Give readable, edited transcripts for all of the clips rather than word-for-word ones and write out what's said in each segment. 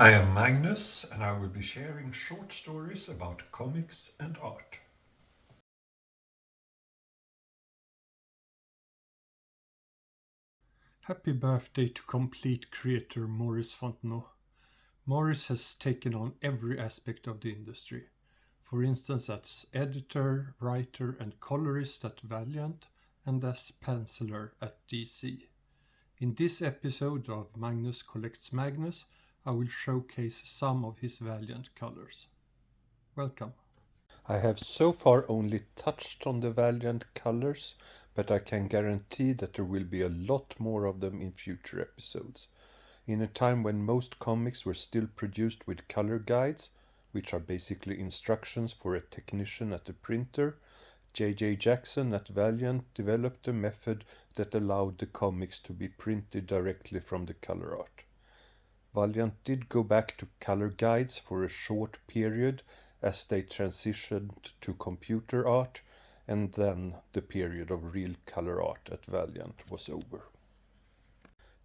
I am Magnus, and I will be sharing short stories about comics and art. Happy birthday to complete creator Maurice Fontenot. Maurice has taken on every aspect of the industry. For instance, as editor, writer, and colorist at Valiant, and as penciler at DC. In this episode of Magnus Collects Magnus, I will showcase some of his Valiant colors. Welcome. I have so far only touched on the Valiant colors, but I can guarantee that there will be a lot more of them in future episodes. In a time when most comics were still produced with color guides, which are basically instructions for a technician at the printer, J.J. Jackson at Valiant developed a method that allowed the comics to be printed directly from the color art. Valiant did go back to color guides for a short period as they transitioned to computer art, and then the period of real color art at Valiant was over.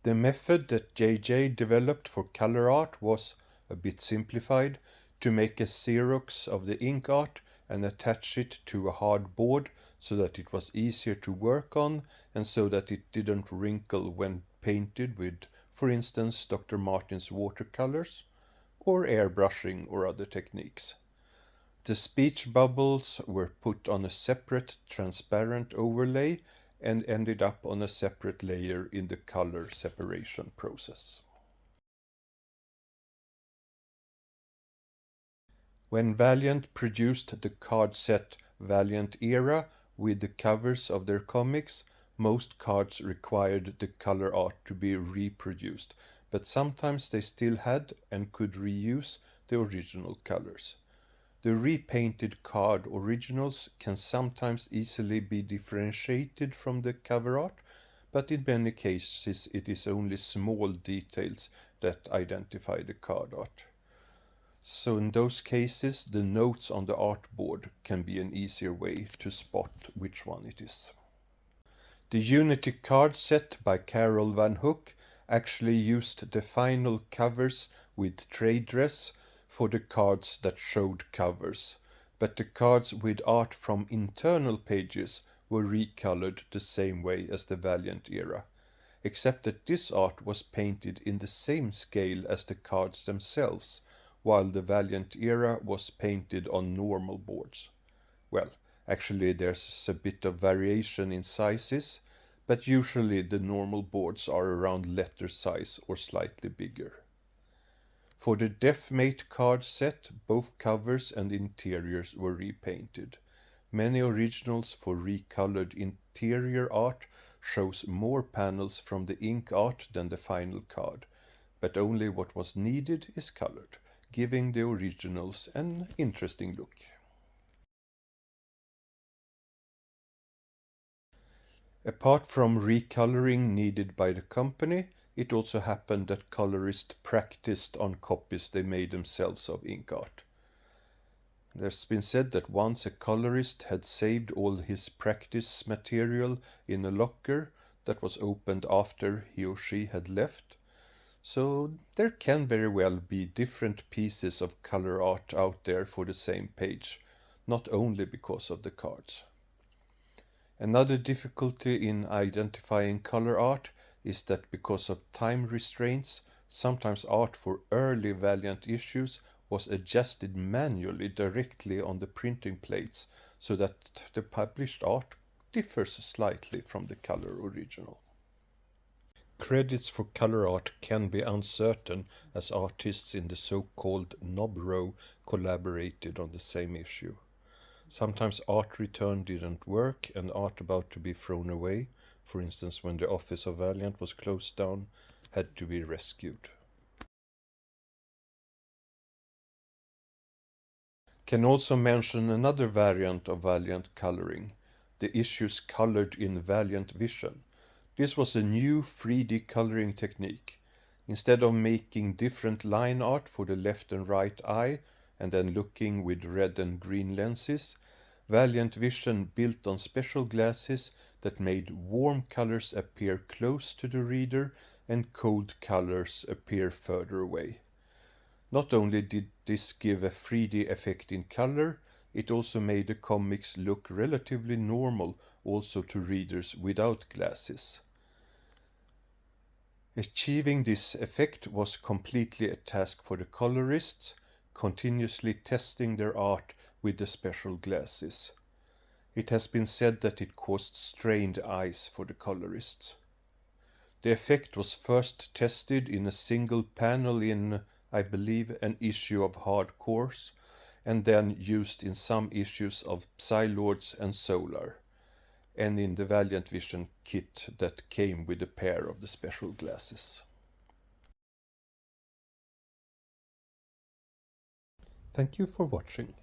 The method that JJ developed for color art was, a bit simplified, to make a Xerox of the ink art and attach it to a hard board so that it was easier to work on and so that it didn't wrinkle when painted with, for instance, Dr. Martin's watercolors, or airbrushing or other techniques. The speech bubbles were put on a separate transparent overlay and ended up on a separate layer in the color separation process. When Valiant produced the card set Valiant Era with the covers of their comics, most cards required the color art to be reproduced, but sometimes they still had and could reuse the original colors. The repainted card originals can sometimes easily be differentiated from the cover art, but in many cases it is only small details that identify the card art. So in those cases, the notes on the artboard can be an easier way to spot which one it is. The Unity card set by Carol Van Hook actually used the final covers with trade dress for the cards that showed covers, but the cards with art from internal pages were recolored the same way as the Valiant era, except that this art was painted in the same scale as the cards themselves, while the Valiant era was painted on normal boards. Well, actually there's a bit of variation in sizes, but usually the normal boards are around letter size or slightly bigger. For the Deathmate card set, both covers and interiors were repainted. Many originals for recolored interior art shows more panels from the ink art than the final card, but only what was needed is colored, giving the originals an interesting look. Apart from recoloring needed by the company, it also happened that colorists practiced on copies they made themselves of ink art. There's been said that once a colorist had saved all his practice material in a locker that was opened after he or she had left. So there can very well be different pieces of color art out there for the same page, not only because of the cards. Another difficulty in identifying color art is that because of time restraints, sometimes art for early Valiant issues was adjusted manually directly on the printing plates so that the published art differs slightly from the color original. Credits for color art can be uncertain as artists in the so-called knob row collaborated on the same issue. Sometimes art return didn't work and art about to be thrown away, for instance when the office of Valiant was closed down, had to be rescued. Can also mention another variant of Valiant coloring, the issues colored in Valiant Vision. This was a new 3D coloring technique. Instead of making different line art for the left and right eye and then looking with red and green lenses, Valiant Vision built on special glasses that made warm colors appear close to the reader and cold colors appear further away. Not only did this give a 3D effect in color, it also made the comics look relatively normal also to readers without glasses. Achieving this effect was completely a task for the colorists, continuously testing their art with the special glasses. It has been said that it caused strained eyes for the colorists. The effect was first tested in a single panel in, I believe, an issue of Hardcourse, and then used in some issues of Psylords and Solar, and in the Valiant Vision kit that came with a pair of the special glasses. Thank you for watching.